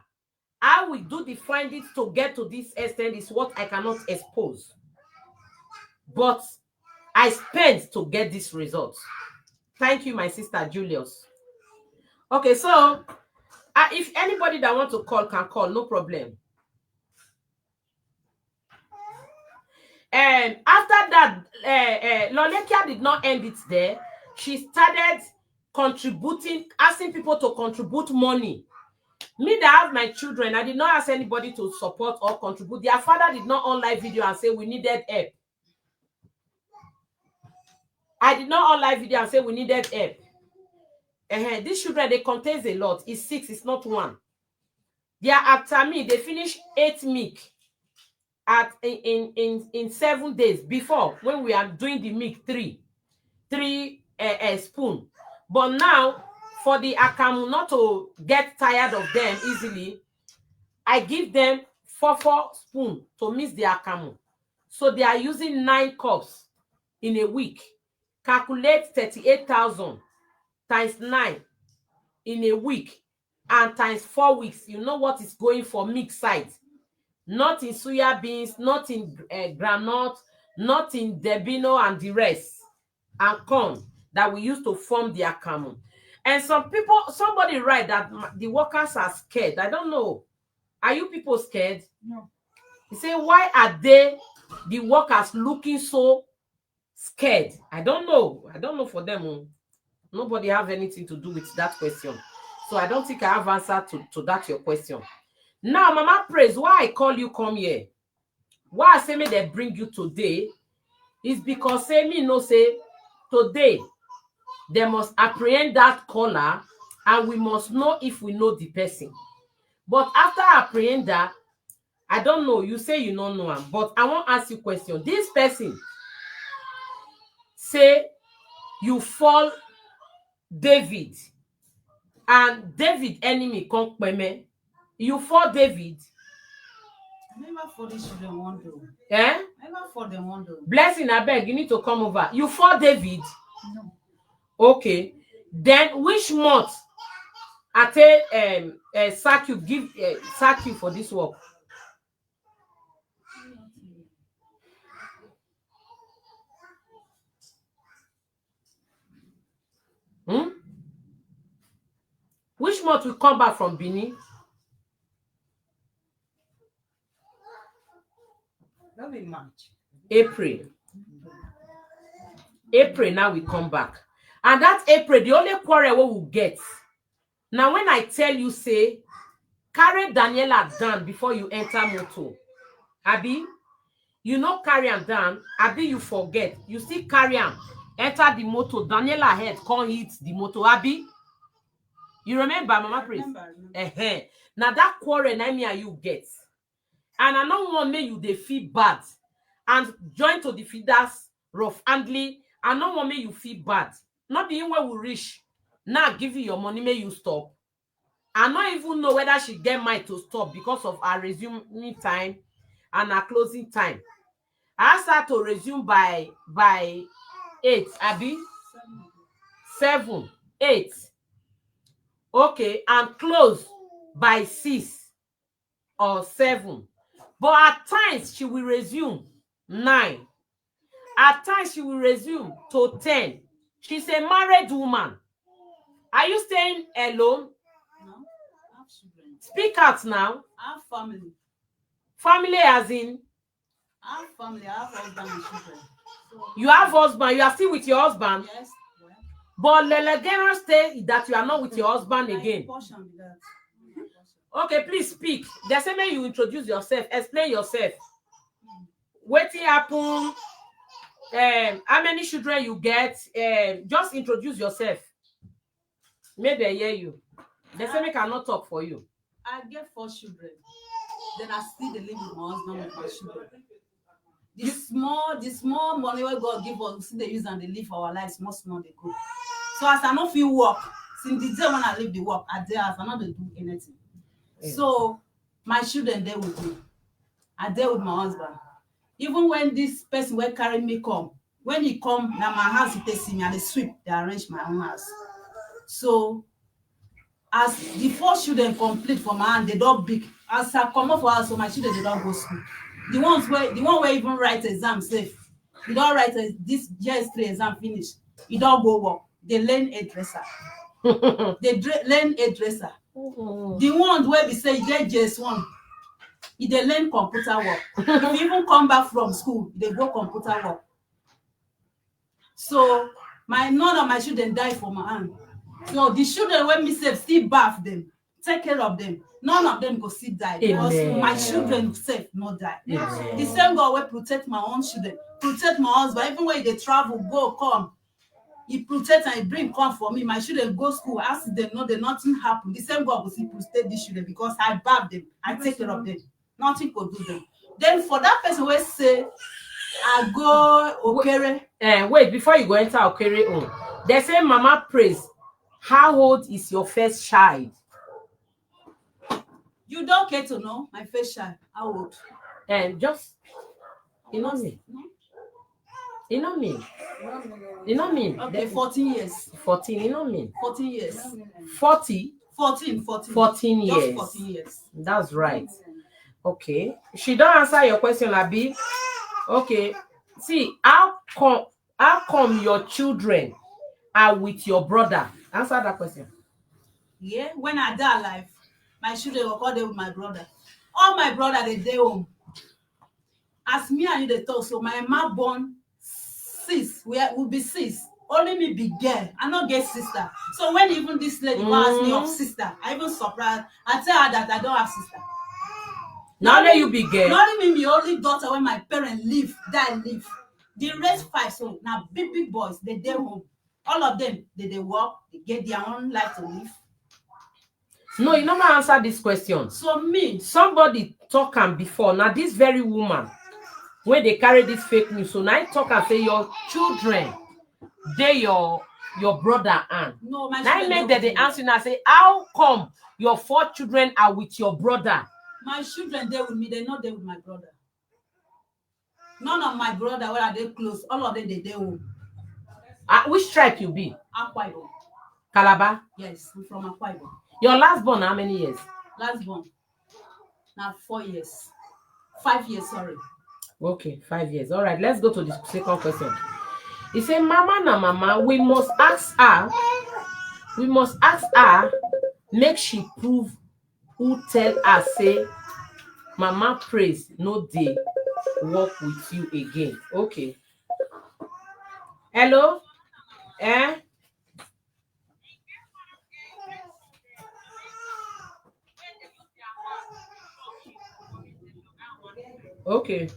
A: How we do the findings to get to this extent is what I cannot expose. But I spent to get this result. Thank you, my sister Julius. Okay, so if anybody that wants to call can call, no problem. And after that, Lolekia did not end it there. She started contributing, asking people to contribute money. Me that have my children, I did not ask anybody to support or contribute. Their father did not on live video and say we needed help. I did not on live video and say we needed help. These children, they contain a lot. It's 6, it's not 1. They are after me. They finish 8 milk in 7 days. Before, when we are doing the milk, three spoon. But now, for the akamu not to get tired of them easily, I give them 4 spoon to mix the akamu. So they are using 9 cups in a week. Calculate 38,000 times 9 in a week and times 4 weeks. You know what is going for mix side. Not in soya beans, not in granite, not in debino and the rest, and corn that we use to form the akamu. And somebody write that the workers are scared. I don't know. Are you people scared?
D: No.
A: He say, why are the workers looking so scared? I don't know. I don't know for them. Nobody have anything to do with that question. So I don't think I have answer to that your question. Now, Mama Praise, why I call you come here? Why I say me they bring you today is because say me no say today they must apprehend that caller and we must know if we know the person. But after apprehend that, I don't know. You say you don't know him, but I want to ask you a question. This person say you fall David and David enemy come Kpai. You fall David.
B: I never for these children one do.
A: Eh?
B: Never for them one do.
A: Blessing, I beg, you need to come over. You fall David.
D: No.
A: Okay. Then which month I tell sack you for this work? Hmm? Which month we come back from Benin?
B: That be March.
A: April. April now we come back. And that April, the only quarrel we will get. Now when I tell you, say, carry Daniela down before you enter motor. Abi, you know carry am down. Abi, you forget. You still carry am. Enter the motor. Daniela head can't hit the motor. Abi, you remember, Mama Praise?
B: Remember.
A: Now that quarrel, na me and you get. And I don't want make you they feel bad and join to the feeders rough handling. I don't want make you feel bad. Not being where we reach. Now give you your money, may you stop. I don't even know whether she get mind to stop because of her resuming time and her closing time. I start to resume by 8, Abi 7, 8. Okay, and close by 6 or 7. But at times she will resume 9. At times she will resume to 10. She's a married woman. Are you staying alone?
B: No, I have children.
A: Speak out now.
B: I have family.
A: Family as in?
B: I have family. I have husband and children. So,
A: You have husband. You are still with your husband.
B: yes. Well,
A: But Lelegera say that you are not with your husband again.
B: portion be that.
A: Okay, please speak. The same way you introduce yourself. Explain yourself. What happen? How many children you get? Just introduce yourself. Maybe they hear you. The same cannot talk for you.
B: I get 4 children. Then I still dey live with my husband with my children. The small money wey God give us, we still dey use and dey live our lives small dey go. So as I no fit work, since the day when I leave the work, I dey house, I no dey do anything. So my children dey with me. I dey with my husband. Even when this person wey carry me come, when he come, na my house he take see me, I dey sweep, dey arrange my own house. So as the 4 children complete for my hand, they don big. As I comot for house, so my children they don go school. The one wey even write exam safe, he don write this JS3 exam finish. He don go work. They learn hairdresser. Learn hairdresser. The ones wey be say get JS1, he dey learn computer work. If he even come back from school, they go computer work. So none of my children die for my hand. So the children wey me sef still bath them, take care of them. None of them go still die because
A: Amen.
B: my children sef no die.
A: Amen.
B: The same God wey protect my own children, protect my husband. Even when they travel, go come, he protect and he bring come for me. My children go school, accident, no, nothing happen. The same God will still protect these children because I bath them, I take care of them. Nothing could do them. Then for that person will say, I go Okere.
A: Wait, before you go enter Okere own, they say Mama prays. How old is your first child?
B: You don't care to know my first child. How old?
A: And just you know me.
B: No?
A: You know me. You know me.
B: Okay, 14 years.
A: 14, you know me.
B: 14 years.
A: 40?
B: 14.
A: 14
B: Just
A: years.
B: 14 years.
A: That's right. Okay. She don't answer your question, Abi. Okay. See, how come your children are with your brother? Answer that question.
B: Yeah, when I die alive, my children will call them with my brother. All my brother they dey home. As me and you they talk, so my mom born 6, will be 6. Only me be girl. I not get sister. So when even this lady ask me of sister, I even surprised. I tell her that I don't have sister.
A: Now let you be girl.
B: Not even the only daughter when my parents leave. The rest 5, so now big boys, they home. All of them, they work, they get their own life to live.
A: No, you never answer this question.
B: So me,
A: somebody talk am before. Now this very woman, when they carry this fake news, so now I talk and say your children, they your brother and.
B: No, my
A: now I
B: children
A: make the answer and say, how come your 4 children are with your brother?
B: My children there with me, they're not there with my brother. None of my brother, where are they close? All of them, they home.
A: Which tribe you be?
B: Kpai.
A: Calabar?
B: Yes, we're from Kpai.
A: Your last born, how many years?
B: Last born. Now 4 years. 5 years, sorry.
A: Okay, 5 years. All right, let's go to the second question. He said, Mama, we must ask her, make she prove who tell her, say, Mama prays, no day, work with you again. Okay. Hello? Okay.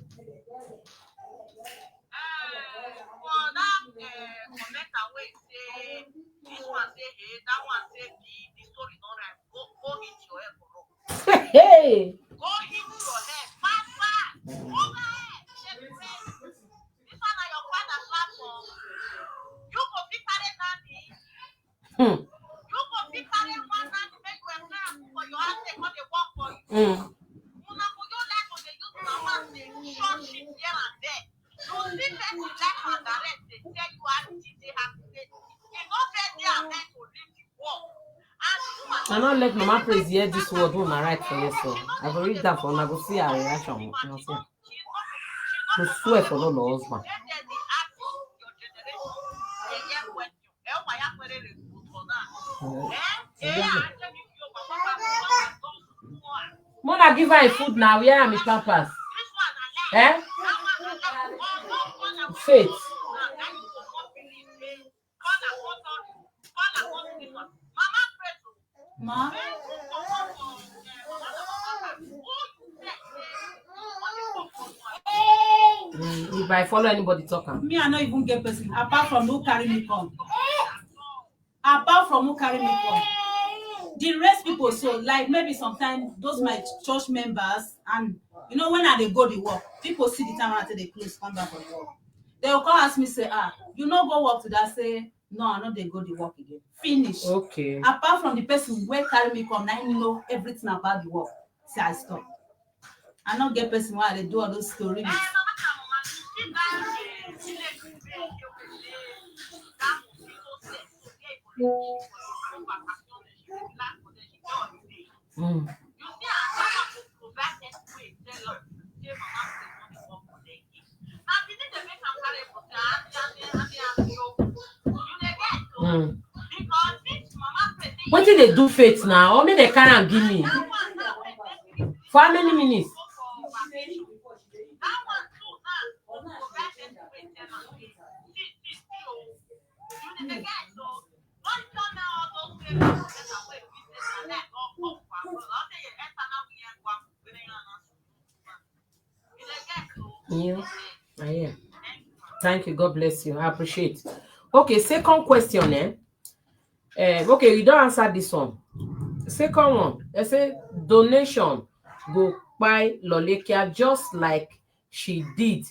A: Hey!
C: Go hit your head. Papa! Over head! This one are your father platform. You go fit carry nanny. You go fit carry one nanny make you explain for your house they come dey work for you. Una go just like to dey use una mouth dey short shit here and there. You see person like Margaret dey tell you how it dey happen. You no fit dey meant to leave the work.
A: I not let Mama praise hear this word when I write for you, so I will read that for and I will see her reaction. To swear for Lolo husband. Mona give her a food now. Where are my pampers? Faith.
B: Ma?
A: If I follow anybody talking.
B: Me, I not even get person apart from who carry me come. Apart from who carry me come. The rest people, so like maybe sometimes those my church members, and you know when I they go to work, people see the time after they close, come back from work. They will come ask me, say, you know go work today. I say, no, I know they go to work again. Finish.
A: Okay.
B: Apart from the person where carry me come, now you know everything about the work. Say I stop. I not get person why they do all those stories.
A: What did they do faith now? Or maybe they can't give me. For how many minutes? Yeah, I am. Thank you. God bless you. I appreciate. Okay, second question. Okay, you don't answer this one. Second one, I say donation go Kpai Lolekia just like she did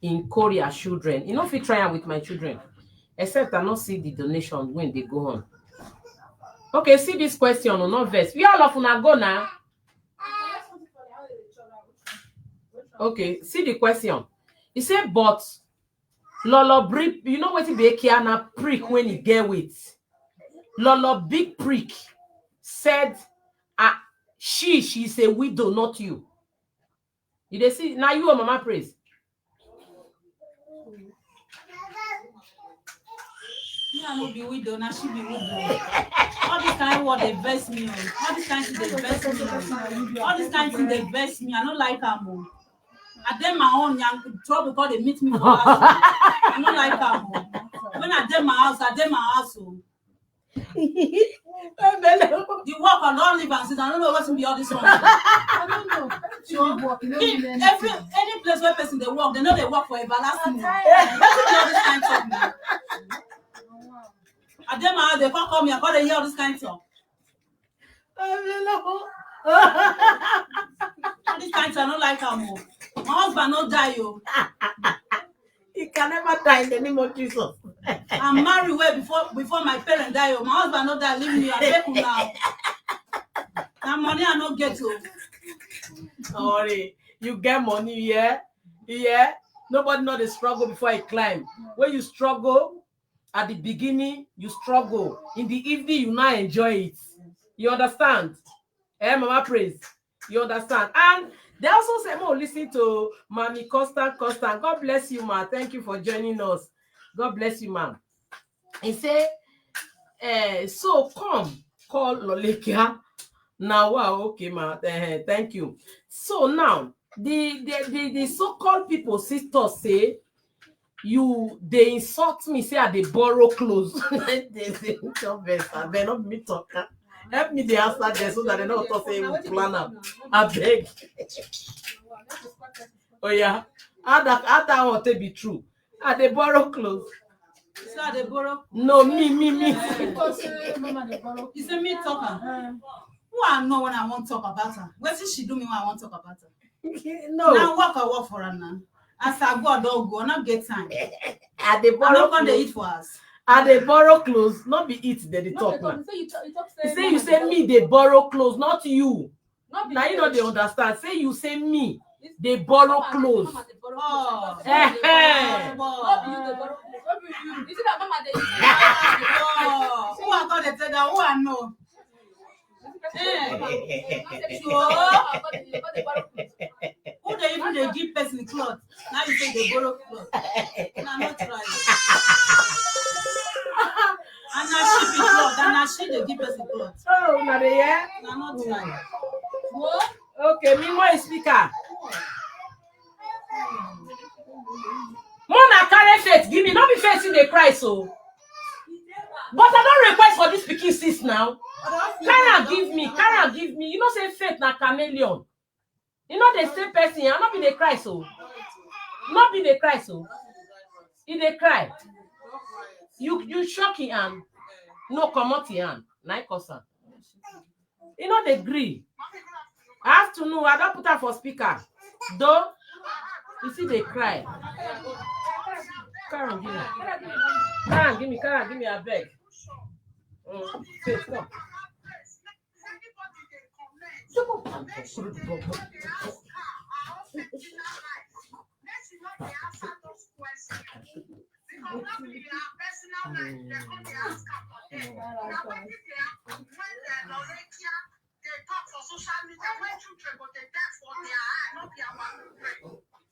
A: in Korea children. You know, if you try am with my children, except I not see the donation when they go on. Okay, see this question on no verse. We all of una go now. Okay, see the question. He said, but Lolo brick, you know what he be Kiana prick when he get with. Lolo big prick said, she's a widow, not you. You dey see now you or mama praise.
B: I no be widow, now she be widow. All this kind of word they vex me on. All this kind of thing they vex me on. All this kind of thing they vex me. I don't like them. I did my own young trouble because they meet me for house. I don't like them. When I did my house, I did my house. The work I don't live and sit. I don't know what to be all this one.
D: I don't know.
B: Any place where person they work, they know they work for everlasting. This kind of talk now. I did my house, they can't call me. I gotta hear all this kind of talk. All this kind of I don't like them. My husband no die, yo.
A: He can never die in the name of Jesus.
B: I'm married way before my parents die. Yo. My husband no die, leave me. I beg you now. That money I no get to.
A: Sorry, you get money, yeah? Yeah. Nobody know the struggle before I climb. When you struggle at the beginning, you struggle. In the evening, you not enjoy it. You understand? Mama praise. You understand? And they also say, oh, listen to Mommy Constant. God bless you, ma. Thank you for joining us. God bless you, ma'am. He say, so come, call Lolekia. Now, wow, okay, ma. Thank you. So now, the so-called people, sisters say, they insult me, say they borrow clothes. They say, they're not me talking. Help me the answer there so that they know what to say plan up. I beg. Oh yeah. How that want to be true? They borrow clothes.
B: So they borrow.
A: No, me.
D: Because mama they borrow.
B: You say me talking. Who I know when I want to talk about her? What did she do me when I want to talk about her?
A: No.
B: Now I work for her now. As I go, I don't go. I not get time.
A: They borrow
B: I'm not going to
A: clothes.
B: eat for us.
A: They borrow clothes, not be eat. They talk now. You say me. They borrow clothes, not you. Now you know they understand. Say you say me. They borrow clothes.
B: Oh.
F: You see that mama they
B: Who I got to tell that? Who I know? Who they even they give person clothes? Now you say they borrow clothes. I'm not trying. And now she be clothes. And now she they give person clothes.
A: Oh, now they yeah.
B: I'm not trying.
F: what?
A: Okay, me more speaker. Mona carry faith. Give me, not be facing the cry so. But I don't request for this Pikin sis now. Can give me. You know say faith na chameleon. You know the same person. I not be the cry so. Not be the cry so. In the cry. You shocking and no come out here. Nine person. You know they agree. I have to know. I don't put her for speaker. Though you see they cry. Karen, give me a beg. Faith, come.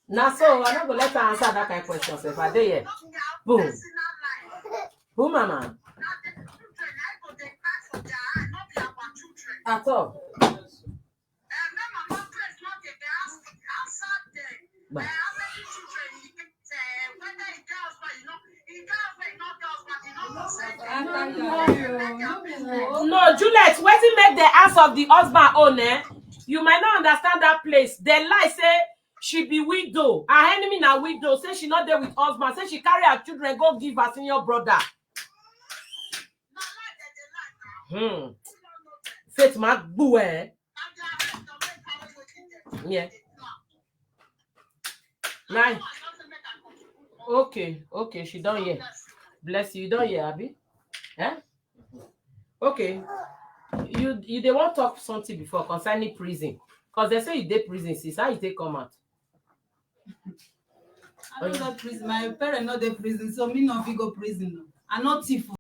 A: Now, so I'm not gonna let her answer that kind of question. If I did, boom, boom, mama. At all. No, Juliet, wait till make the ass of the husband own, eh? You might not understand that place. The lie say she be widow. Her enemy na widow. Say she not there with husband. Say she carry her children, go give her senior brother. Faith Mac boo, eh? Yeah. Right. Okay, she don't hear. Bless you, don't hear, Abby. Eh? Okay. You they want talk something before concerning prison. Because they say you did prison, sis. How you take come out?
B: I don't know prison. My parents know the prison, so me no fit go prison. I not thief.